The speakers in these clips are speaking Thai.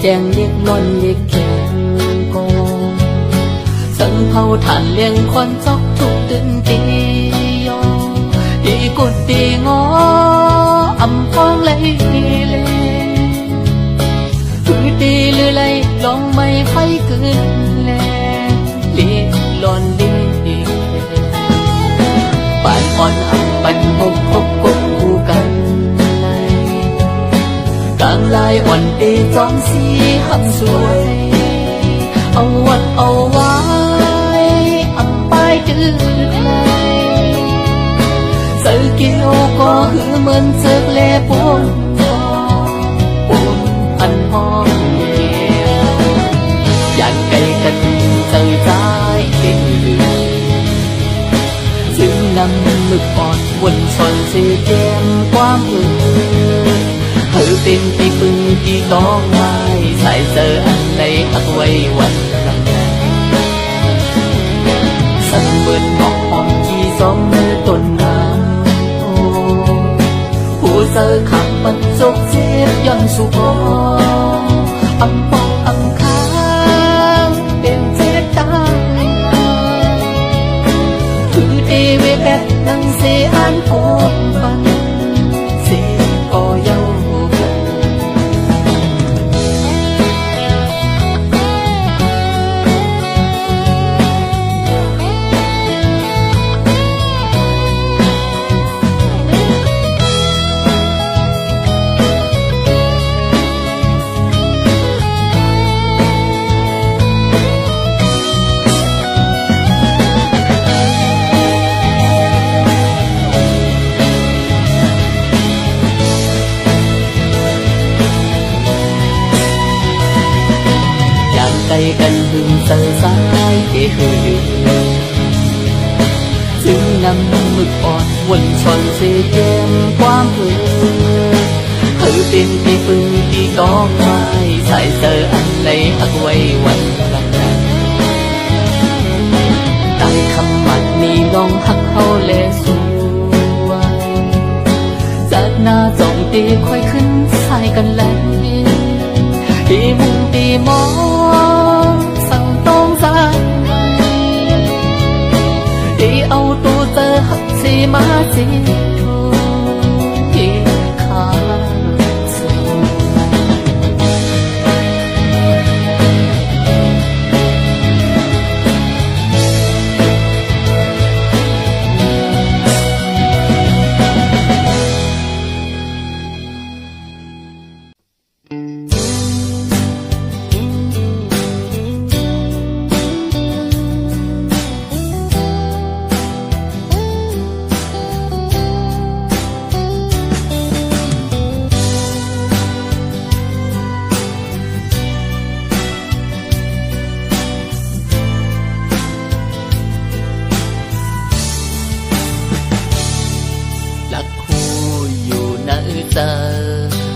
แจงเรียกล้นเรียกแกงโกสังเผาฐานเลี้ยงควันซอกทุกตื่นตีโยดีกุดดีงออำพองเลยคือดีหรือไรลองไม่ค่อยเกินแลเรียกล้นดีปานอ่อนอันปันหกหกกบคู่กันกลางลายอ่อนเอจอมสีหำสวยเอาวัดเอาไว้อำไปจืดเลยเสือเกี่ยวก็หือเหมือนเสือเล่ปนปุ่นอันห้องอยากไกลกันเจอใจเด็กจึงนำมึกปอดวนชนเสียแก้มความเป็นที่พึ่งที่ต้องไม้ใส่เจออันใดหักไว้วันละสั่นเบิดหอกหอมที่สองมือต้นน้ำผู้เจอขับมันจกเจ็บย้อนสู่พออำปองอำค้างเป็นเจ็บตายคือเดเวแบกนังเสียอันโกนปันเสียก็เยาใจกันถึงเสือสายเดือจึงนำมึกอ่อนวนชนเสียแก้มความเป็นที่พึ่งที่ต้องไม้ใส่เสืออันใดหักไว้วันละได้คำมัดนี้น้องหักเขาแลสวยจากหน้าจ้องตีค่อยขึ้นใส่กันแล้วตีมุงตีมองสั่งต้องใจตีเอาตัวเจอหักสีมาสีทูที่ขาส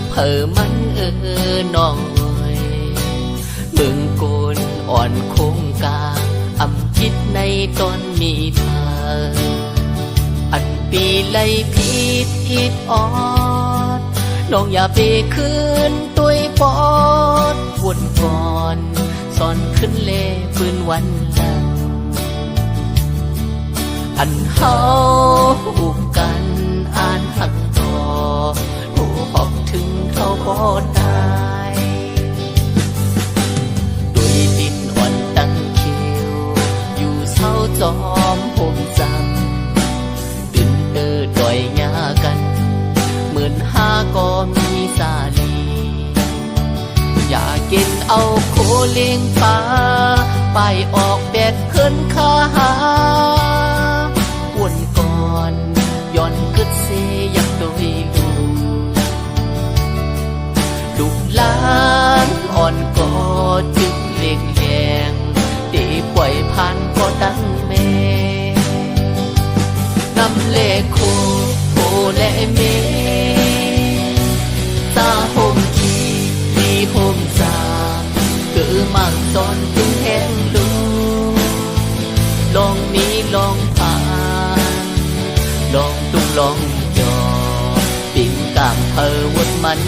เผอมันน้องเมืองโกนอ่อนคงกาอำคิดในตอนมีเธออันปีไล่ผิดออดน้องอย่าไปคืนตุยปอดวนก่อนสอนขึ้นเล่ปืนวันละอันเฮาอุกกันอ่านหักต่อหอบถึงเขาบ่ได้ด้วยดินอ่อนตั้งคิวอยู่เศร้าจอมผมจำดินดอยหญ้ากัน15,000ก็มีสาลีอยากกินเอาโคเลี้ยงปลาไปออกแดดขึ้นขาหาวนก่อนย้อนกึดเสียอยากโดยลูกหลานอ่อนก็จึงเลี้ยงแยงตีปล่อยผ่านก็ตั้งแม่น้ำเล่โคและเมตาโฮมกีมีโฮมจามเกิดมักจอนจึงแห้งลูลองมีลองผ่านลองตุ้งลองจอปิ่งกามเพอวดมัน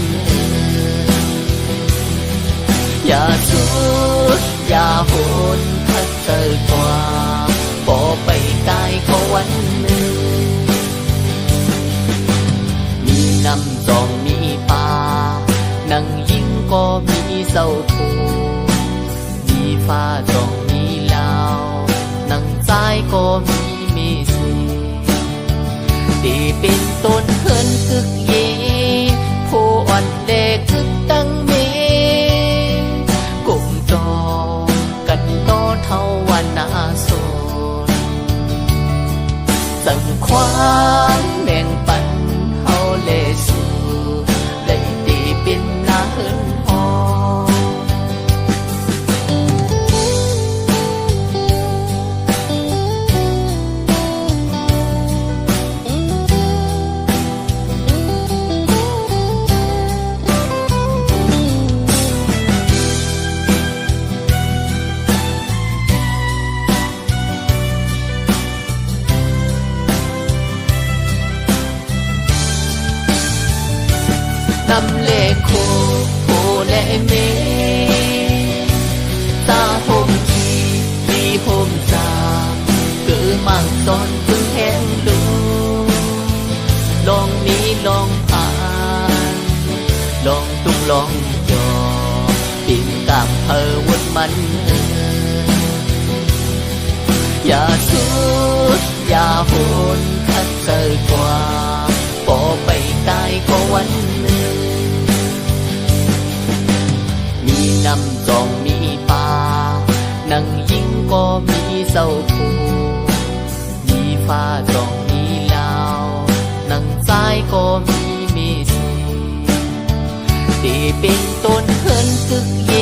อย่าสู้อย่าโหนพัดเตยกว่าบ่ไปตายเขาวันหนึ่งมีน้ำจองมีป่านั่งยิงก็มีเศร้าผูมีฟ้าจองมีลาวนั่งซ้ายก็มีเมสีดีเป็นต้นเฮินกึกเยผู้อ่อนแดกึกตั้งเมกุมจอกันโตเท่าวันนาโซนสั่งความแบ่งปันเฮาเลสูได้ดีเป็นนาเฮินหอนำเลโคโอและเมตาโฮมทีมีโฮมจามกือมั่งตอนพึ่งแห้งดูลองมีลองผ่านลองตุ้งลองจอปิ่นกามเพอวนมันอย่าสู้อย่าโหนคัดเจอกว่าบ่ไปตายก็วันหนึ่งมีน้ำจองมีป่านั่งยิงก็มีเศร้าผูมีฟ้าจองมีลาวนั่งซ้ายก็มีเมสีดีเป็นต้นเฮินกึกเย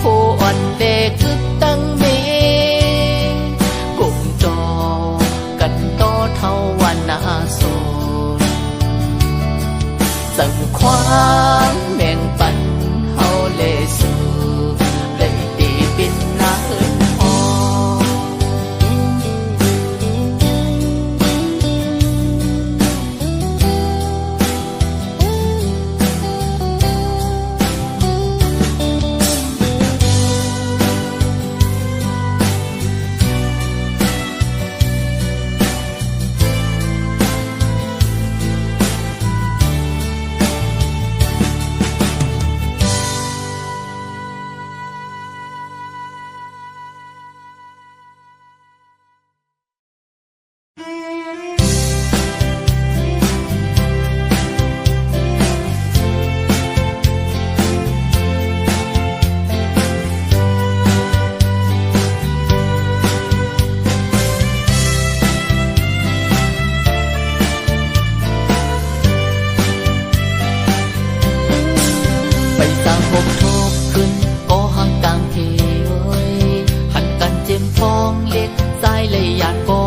ผู้อ่อนแดกึกตั้งเมกุมจอกันโตเท่าวันนาโซนสั่งความแบ่งปันเฮาเลสูได้ดีเป็นนาเฮินหอไปสร้างผมทบขึ้นก็ห่างกลางเทยหันกันเจ็มฟองเล็กสายเลยยานก็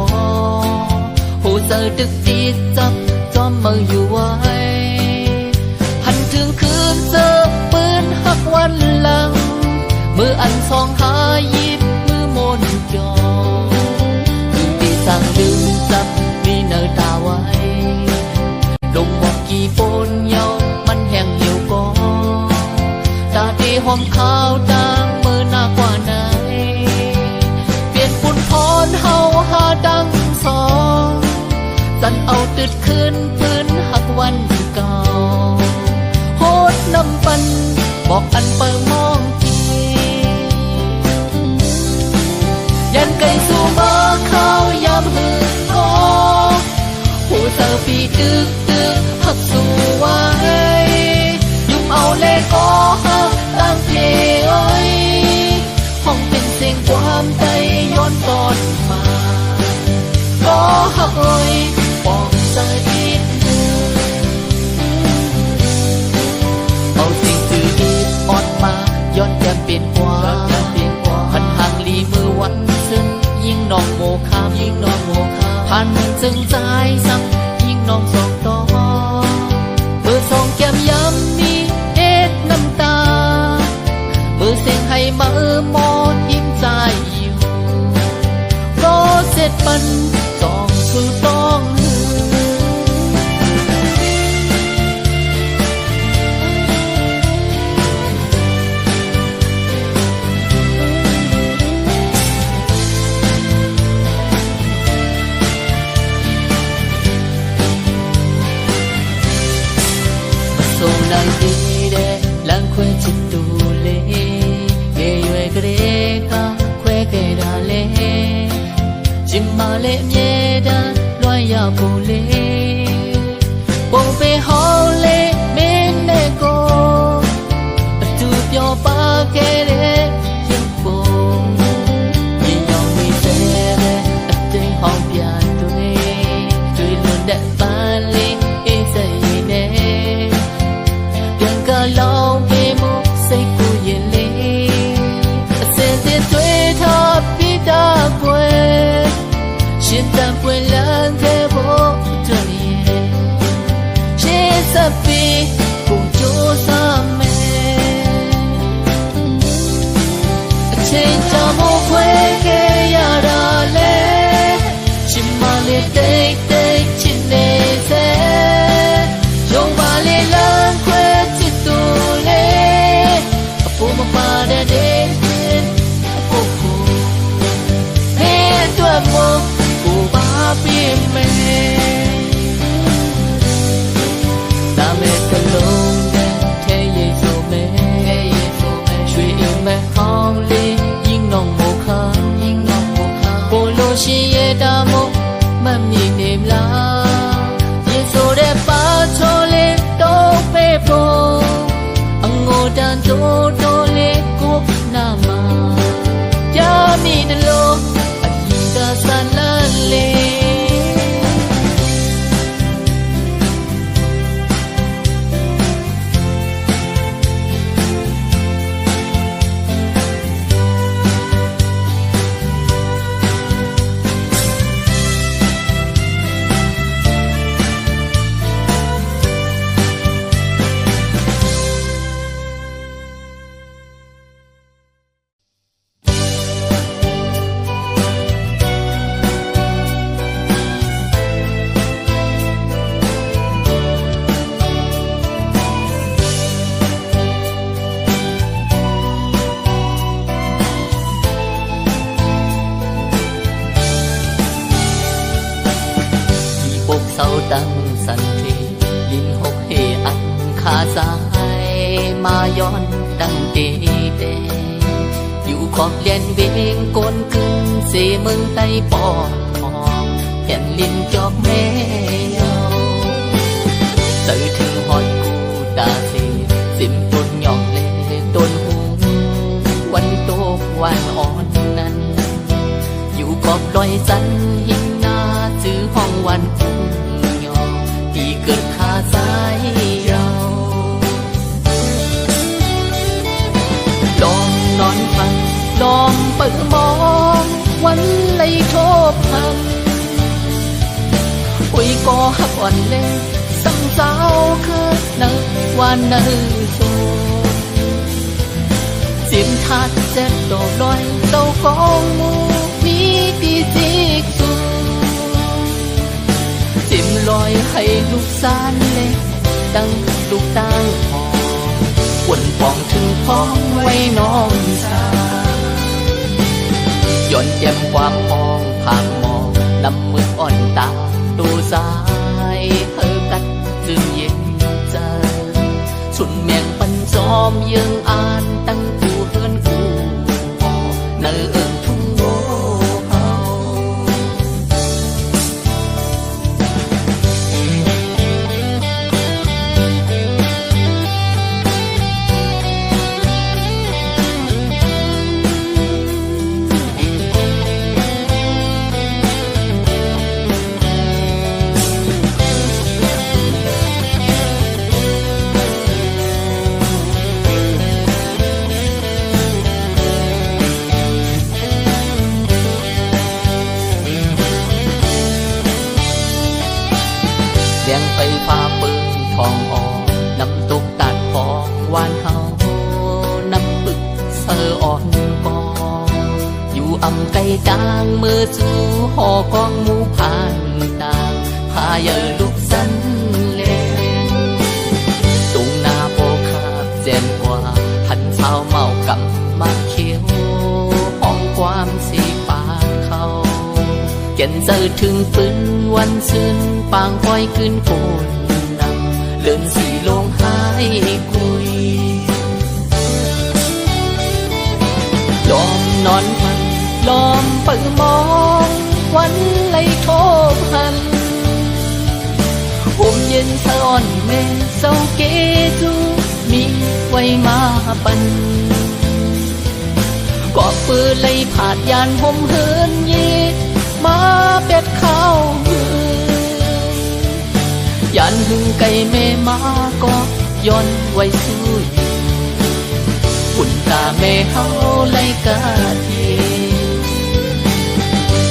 หูเจอดึกดีจับจอมมืออยู่ไว้หันถึงคืนเจอปืนหักวันหลังมืออันสองหายิบมือมนจอถึงที่สั่งดึงจับมีเนอตาไว้ลงบอกกี่ปนเยามันแห้งเหี่ยวก็ตาดีหอมขาวดังมือหน้ากว่าไหนเปลี่ยนปุ่นพรเฮาหาดังสองสันเอาตึดขึ้นปืนหักวันเก่าโหดน้ำปันบอกอันเปิงมองทียันไก่สู่มาข้าวยำหืนก็หูเซอร์ปีดึกหักสู่ไว้ยุ่มเอาเลก็หักตั้งเพลงห้องเป็นเสียงความใจย้อนตอนมาก็หักปองเจออีกเอาสิ่งที่ดีออดมาย้อนแย้มเป็นกว่าหันห่างลีมือวันซึ่งยิ่งน้องโมคามหันซึ่งใจซ้ำยิ่งน้องสองต่อมือสองแก้มย้ำมีเอ็ดน้ำตามือเสียงให้มือมอนยิ้มใจอยู่ก็ sâu nàng đi đê lãng quê chít tu lê ghê yuê ghê ca quê ghê đà lê chim mà lê nhẹ đà loài ya bồ lê bồ bê hò lê bên lê cô tu bio ba ghê đê yên bồ nhìn nhau mi đê đê tình hong bia tuổi luôn đẹp ba lê dây nè lâu về một say cô yên lệ sẽ sẽ tuổi thọ biết đã quên chuyện ta quên lãng thế vô trời sẽ sắp đi cùng chỗ xa mẹ trên ta một quê kia ya đã lệ chỉ mà liệt đây đây chỉ để sẽ dòng ba lệ lãng quên pada den aku he tua mo ku ba pi me ta me kalong de the ye so me shui in me hong li yin nong mo kha ko lo shi ye da mo ma mi nem la ye so de pa cho le to pe po angô dan do do le ko nama ya mi de lo ayuda sana leตั้งสันทีลินหกเฮอันขาสายมาย้อนดังเดเดอยู่ขอบเลียนเวงโกนขึ้นเสเมืองใต้ปอดทองแผ่นลินจอกแม่เยาเจอถึงหอดกูตาเสสิมต้นหยองเลต้นหูวันโตวันอ่อนนั้นอยู่ขอบลอยสันหิงนาซื้อห้องวันที่เกิดขาสายเราลองนอนฟังลองเปิดมองวันไหลโทบพันอุ้ยก็หักอ่อนเล่สังสาวคือเนื้อวันเนื้อโซสิมทัดเจ็บดอกลอยเต้ากองมูมีที่จิกสูจิ้มลอยให้ลูกสานเล็กดังลูกตั้งหอขวนปองถึงพ้องไว้น้องสาย้อนแย้มความมองผ่านมองนำมืออ่อนตาดูสายเธอกัดจึงเย็นใจสุนเมียงปันจอมยังอ่านตั้งกูเฮินกูเนื้อทุ่งโง่เสียงไฟฟ้าปืนทองออกน้ำตกตัดพองวานเฮาน้ำปึกเสออ่อนกองอยู่อำไกลกลางมือสู่หอกองหมูผ่านต่างพาเยอลูกสันเลนตุงนาโปคาบแจนกว่าพันเช้าเมากำมาเขียวห้องความสีปาดเขาเก่นเจอถึงปืนวันซึนปางคอยขึ้นโกนนำเลื่อนสีลงหาย คุยยอมนอนพันล้อมเปิดมองวันไหลโทบหันผมเย็นสะอ่อนเมเศร้าเกจูมีไว้มาปันกอบปืนไล่ผาดยานผมเฮินเย็ดมาเป็ดข้าวมือยันหึงไก่แม่มาก็ย้อนไว้สู้คุณตาแม่เฮาไล่กาที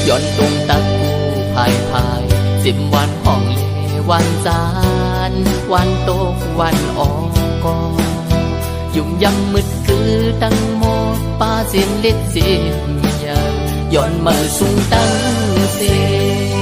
ย้อนตรงตะกูพาย10 วันห้องเลวันจานวันโตกวันออกกอยุ่มยำมืดคือตั้งโมดป้าเสียนเล็ดเสียนยาย้อนมาสูงตั้งเสีย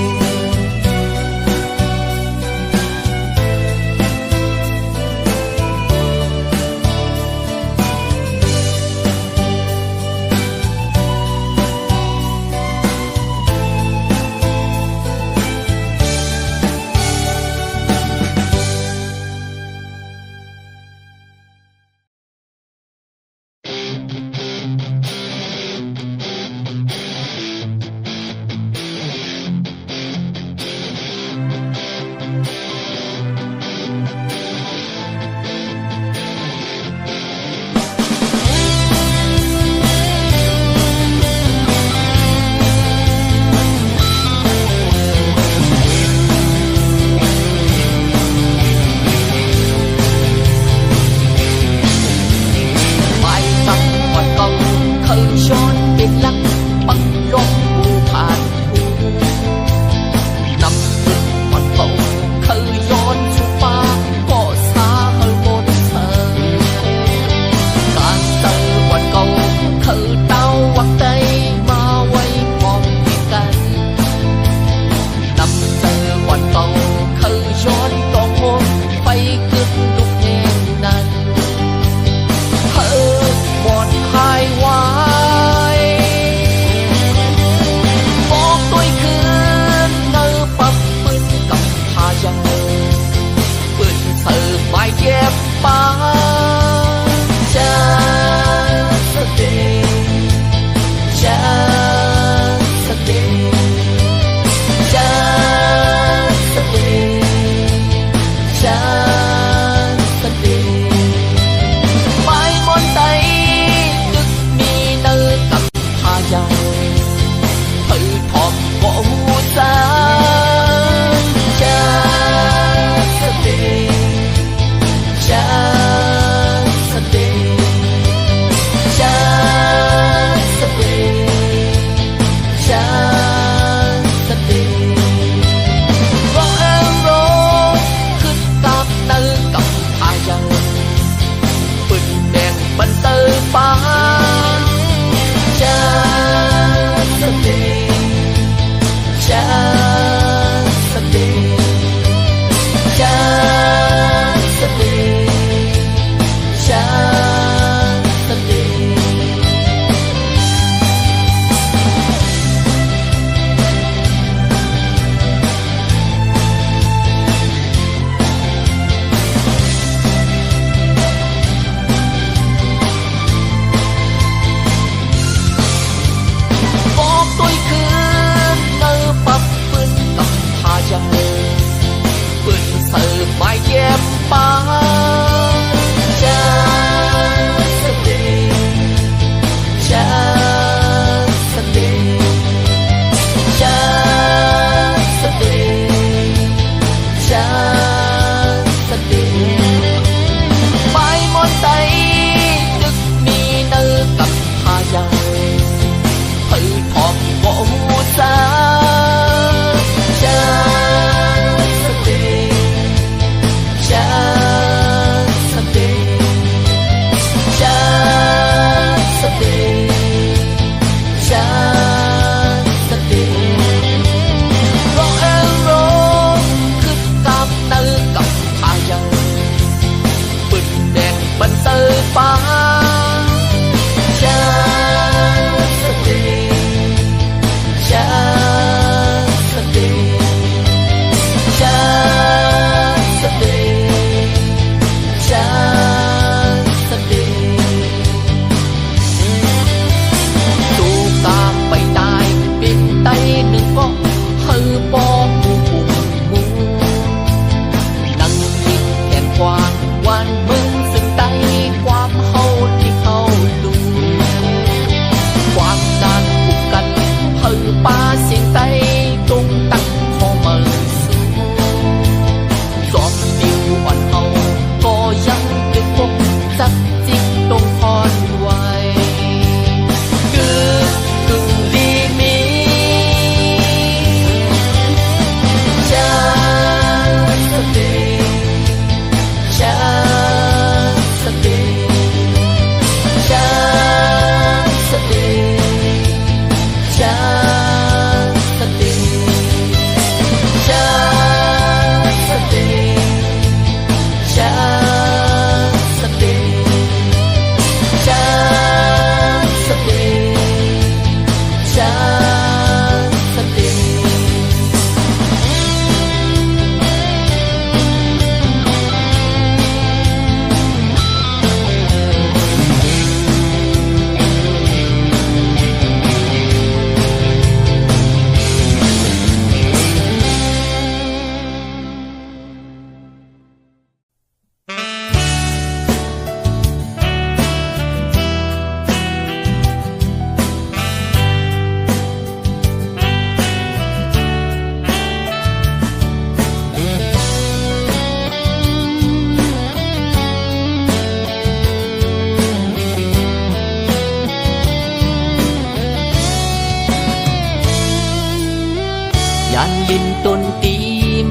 ลินตนตี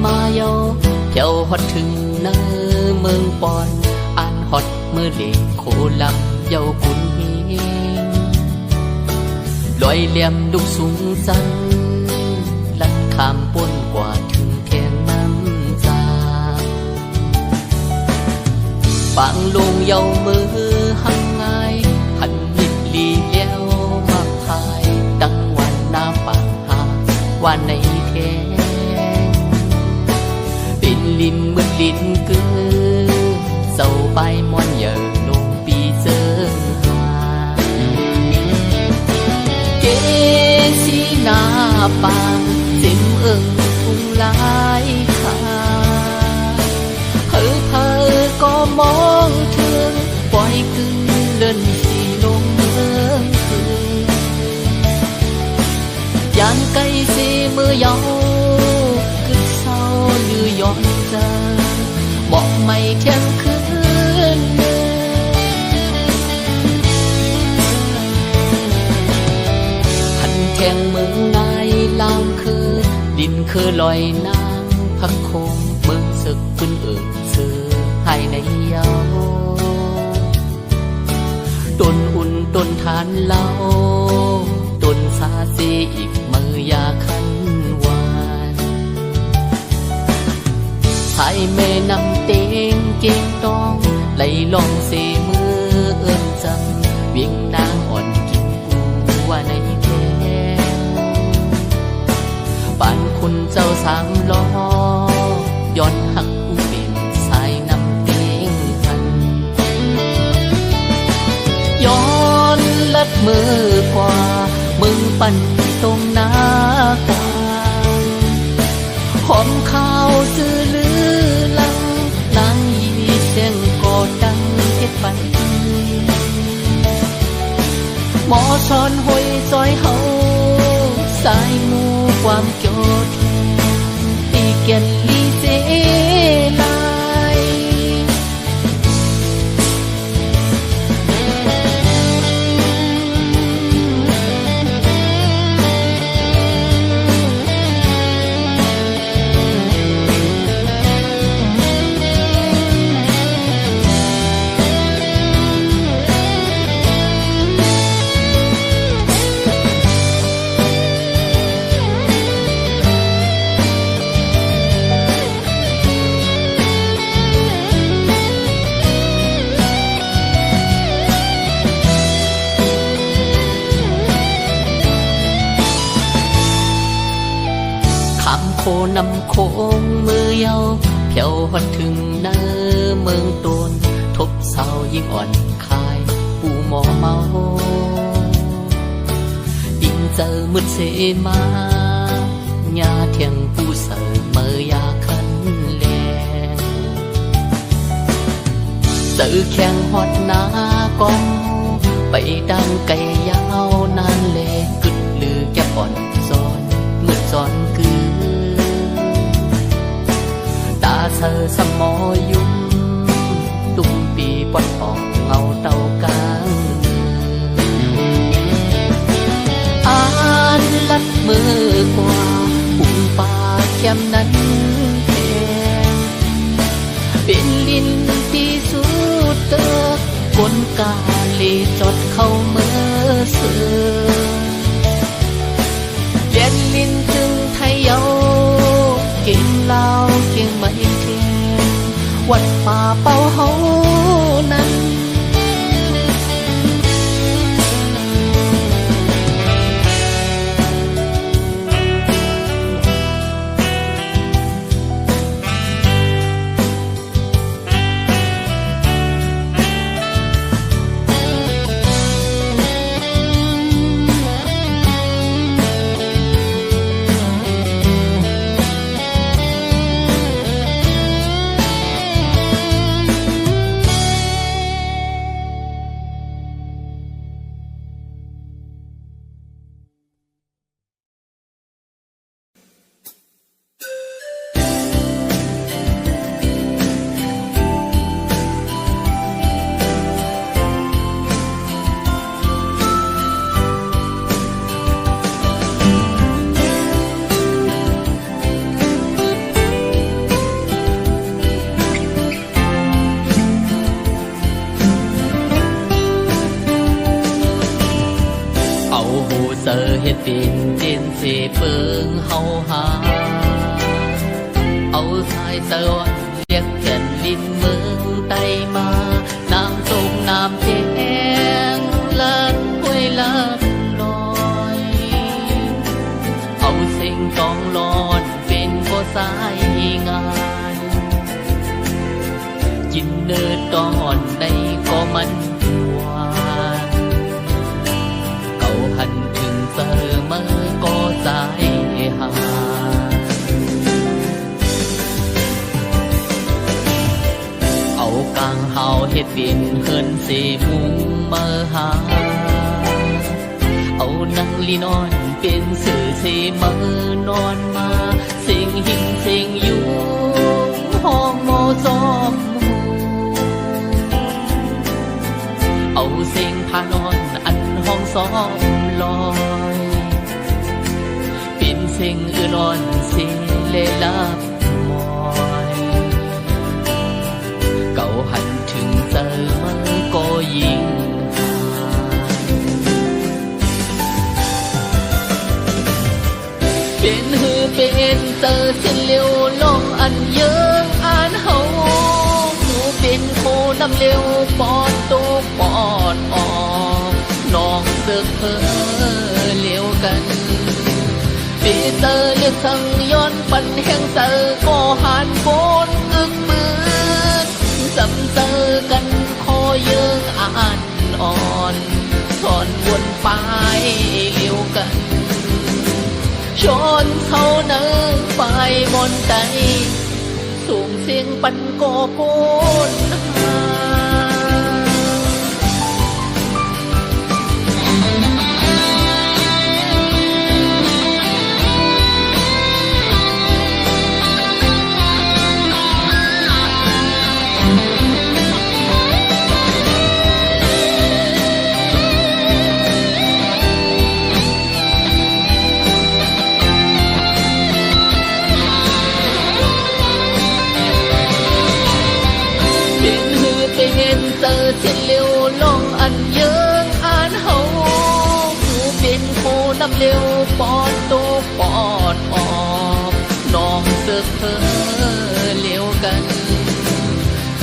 มาเยาแถวฮอดถึงเนอเมืองปอนอ่านฮอดเมื่อเลโคลำเยากุนเฮงลอยเหลี่ยมดุกสูงสันลัดข้ามป้นกว่าถึงแทงน้ำจาปางลงเยามือหังไงหันนิดลีเลี้ยวมาพายดังวันน้ำปางหาวันในแทงเป็นลินมืดลินเกือเศร้าไปมอนเหยอลงปีเจอหาเกสีหน้าปางเจ็มทุ่งลายขาเพอก็มองถึงปล่อยคืนเดินสีลงเมืองคืนยานไกลเสมือเยาคือเศร้าหรือย้อนใจบอกไม่เที่ยงคืนหันแทงเมืองนายลามคือดินคือลอยน้ำพักคงเมืองศึกขึ้นซื้อให้ในเยาต้นอุ่นต้นทานเล่าต้นสาสีอีกมือยาคันหวานชายแม่นำเต็งเก่งต้องไหลลองเสมือเอิ้นจำเวียงนางอ่อนกินปูว่าในแทงบ้านคุณเจ้าสามล้อย้อนหักอุบินสายนำเต็งพันย้อนลัดมือกว่ามึงปั่นตรงหน้ากว่าหอมข้าวซื้อลือลังนางยีเสียงก็ดังเก็บปันหมอชอนหอยซอยเฮาสายมูความเกี่ยวแทนตีเกียนลีเจลายนำโค้งมือเยาเพียวฮอดถึงเนอเมืองตนทบเศร้ายิ่งอ่อนคายปูหมอเมาดินเจอมืดเสมาญาเทียงปูเสยเมื่อยาคันแลเจอแข่งฮอดนากองไปดังไก่ยาวนานแลกึดลือแก่อ่อนซ้อนมืดซ้อนคือเธอสมอยุ่มตุ้มปีปอนออกเงาเต่ากลางอ่านลัดมือกว่าปุ่มปาแคมนั้นแทงเป็นลินที่สุดเตอกลกาลีจดเข้าเมื่อเสือเลียนลินถึงไทยเยาเก่งเล่าเก่งไม่เทียงวัดป่าเป่าเฮานั้น เ เจอเฮ็ดเป็นเจนเสเปิงเฮาหาเอาสายสวรรค์เรียกแก่นลินเมืองไตมาน้ำส้มน้ำแดงลัดห้วยลัดลอยเอาเสียงกองลอนเป็นบ่สายงานกินเนื้อตอนใดก็มันหวานเก่าหันถึงเจอมาก็สายหาเอากลางเฮาเฮ็ดเป็นเฮินเสมุงมาหาเอานังลีนอนเป็นสื่อเสมานอนมาเสียงหิงเสียงอยู่ห้องโมจอมเอาเสียงพานอนอันห้องซ้อมลอยเป็นเสียงอื่นอ่อนเสียงเลลับมอยเก่าหันถึงเจอมาก็ยิ่งเป็นหือเป็นเตอเส้นเลี้ยวลงอันเยอะอ่านเฮาหนูเป็นโคนำเลี้ยวปอดตกปอดออกน้องเสือกเพ้อเลี้ยวกันปีเตอเลือกสั่งย้อนปันแห่งเตอก็หันโบนอึกมือจำเจอกันคอเยืองอ่านอ่อนสอนวนไปเลี้ยวกันชนเขาเนื้อไปบนใจสูงเสียงปันโกโกนเจอเส้นเลี้ยวลงอันเยืองอ่านเฮาอยู่เป็นโคนำเลี้ยวปอดตกปอดออกน้องเสือกเพ้อเลี้ยวกัน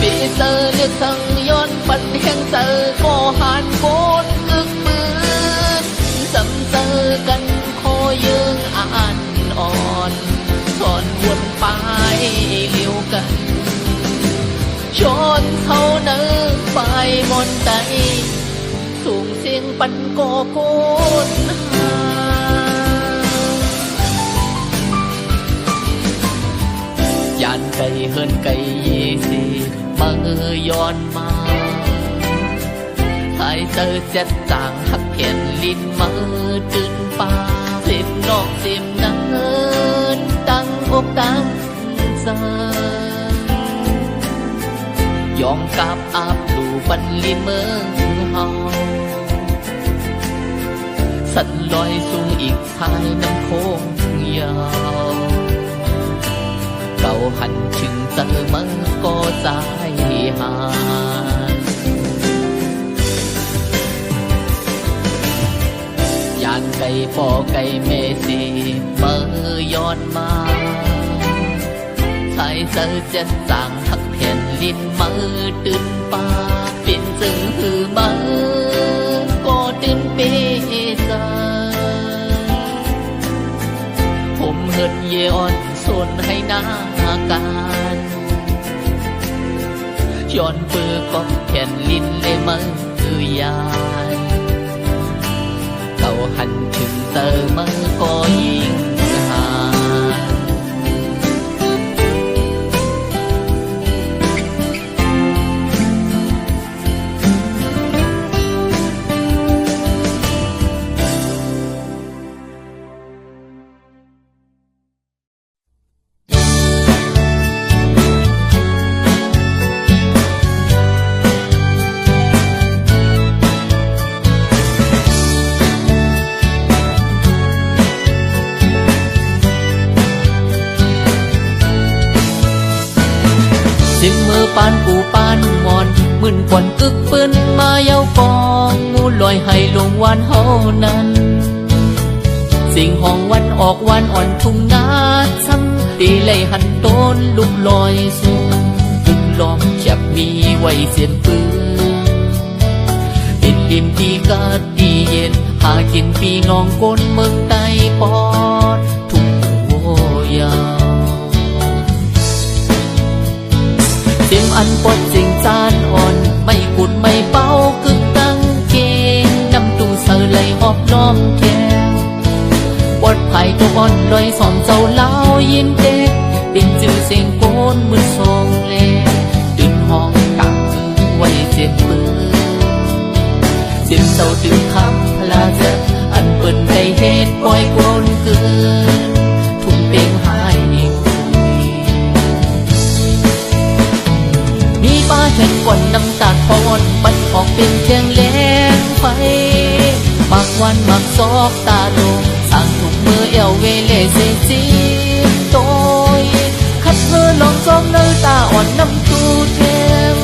ปีเตอเลือกสั่งย้อนปันแห่งเจอก็หันโบนอึกมือจำเจอกันคอเยืองอ่านอ่อนสอนวนไปเลี้ยวกันชนเขาเนื้อไปมนใจสูงเสียงปันโกโกนยานไก่เฮินไก่เยสีมือย้อนมาสายเจอเจ็ดจางหักเขียนลิ้นมือตื่นป่าสิบนอกสิบนังเงินตั้งอกตั้งใจยองกับอาบดูบันลีเมืองเฮาสันลอยสูงอีกชายน้ำโค้งยาวเก่าหันถึงเจอเมื่อก็ใจหายยานไก่พ่อไก่เมสีเมื่อย้อนมาสายเจอเจ็ดจางหักแผ่นลิ้นมือตื่นป่าเป็นจึงหือมือก็ตื่นเปซาผมเหิดเยอ่อนส่วนให้หน้าการย้อนปือก็แผ่นลิ้นเลยมือยายเก่าหันถึงเจอมือก็ยิ่งหาปานกูปานมอนมึนกวนกึกปืนมาเย้ากองงูลอยให้ลงวันเฮานั้น สิ่งห้องวันออกวันอ่อนทุ่งนาซ้ำตีไหลหันโตนลุกลอยสูงตึกล้อมแคบมีไว้เสียนปืนดินดิมดีกาดดีเย็นหากินปีน้องก้นเมืองใต้ปอดทุ่งโวยาวเสียงอันปดเสียงจานอ่อนไม่กุดไม่เป้ากึกกังเกงน้ำตูเสไหลหอบล้อมแก้วปดไผ่ตัวอ่อนลอยสอนเจ้าเล่ายินเด็กเป็นจือเสียงโกนมือทรงเล่ตื่นห้องตังไว้เจ็บมือเสียงเจ้าตื่นคำพลาเจออันเปิ่นใจเหตุปล่อยโกนเกินทุ่มเต็งหายนิ่งมีป้าเห็นก่อนน้ำตาปอนบัดออกเป็นเชียงแหลงไฟมักวันมักซอกตาโดงสั่งถุงมือเอวเวเลเซซีโตยคัดเธอลองจอมเนื้อตาอ่อนน้ำตูเทม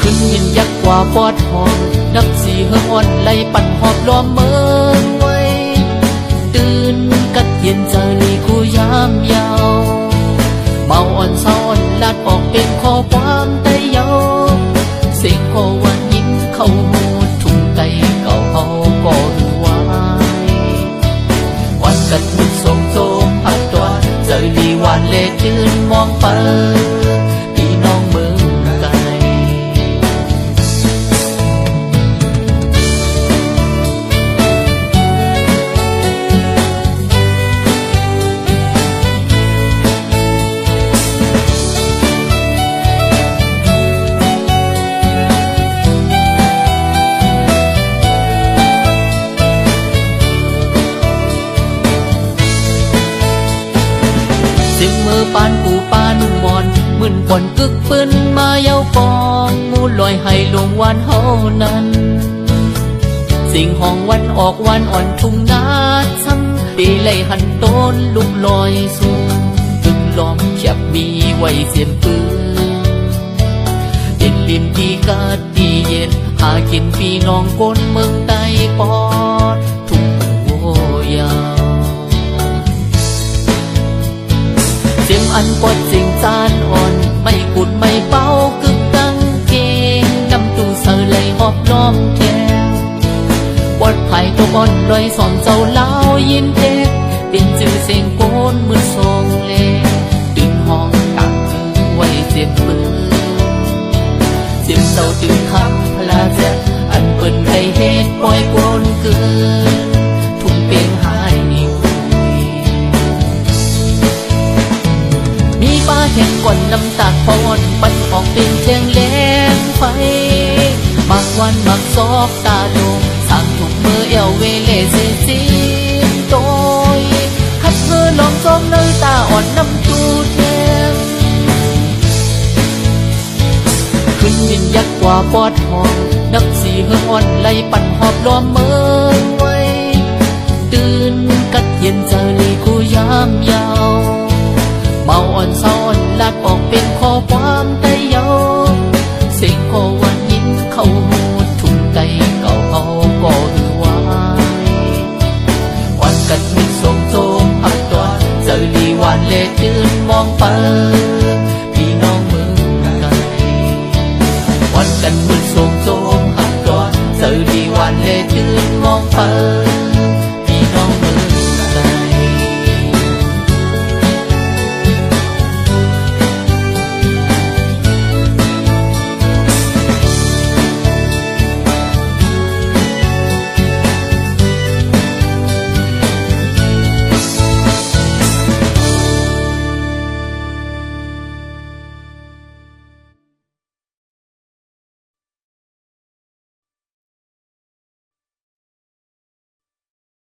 ขึ้นยินยักกว่าปอดหอมนับสีเฮืองอ่อนไล่ปั่นหอบล้อมเมืองไว้ตื่นกัดเย็นเจอลีกูยามยาวเมาอ่อนเศร้าอ่อนลาดออกเป็นข้อความไตเยาเสียงโควันยิ้มเข้าหูทุ่งไก่เก่าเขาก็รู้ไว้วันกัดมุดทรงโจมพัดตัวเจอลีวันเล่ตื่นมองไปพี่น้องเมืองไกลสิมือปานปูปานมอนมึนป่อนกึกปืนมาเย้ากองมูลอยให้ลงวันเฮานั้นสิ่งห้องวันออกวันอ่อนทุ่งนาซ้ำตีไหลหันโตนลุกลอยสูงตึกล้อมแคบมีไว้เสียนปืนเย็นลิมดีกาดดีเย็นหากินพี่น้องก้นเมืองใต้ปอดทุ่งโวยาวเสียงอันปดเสียงจานอ่อนไม่กุดไม่เป้ากึกกังเกงน้ำตูเสไหลหอบล้อมแก้วปดไผ่ตัวอ่อนลอยสอนเจ้าเล่ายินเด็กเป็นจือเสียงโกนมือทรงเล่ตื่นห้องตังไว้เจ็บมือเสียงเจ้าตื่นคำพลาเจออันเปิ่นใจเหตุปล่อยโกนเกินทุ่งเปียงหายนิ่งป้าแข่งก่อนน้ำตาปอนปันออกเป็นเชียงแหลงไฟมักวันมักซอกตาโดงสั่งถุงมือเอวเวเลเซซีโตยคัดเธอลองจอมเนื้อตาอ่อนน้ำตูเทมขึ้นยินยักกว่าปอดหอมนับสีเฮืองอ่อนไล่ปั่นหอบล้อมเมืองไว้ตื่นกัดเย็นเจอลีกูยามยาวเมาอ่อนเศร้าอ่อนลาดออกเป็นข้อความไตเยาเสียงโควันยิ้มเข้าหูทุ่งไก่เก่าเขาก็รู้ไว้วันกัดมิดทรงโจมพักตัวเจอลีวันเล่ตื่นมองไป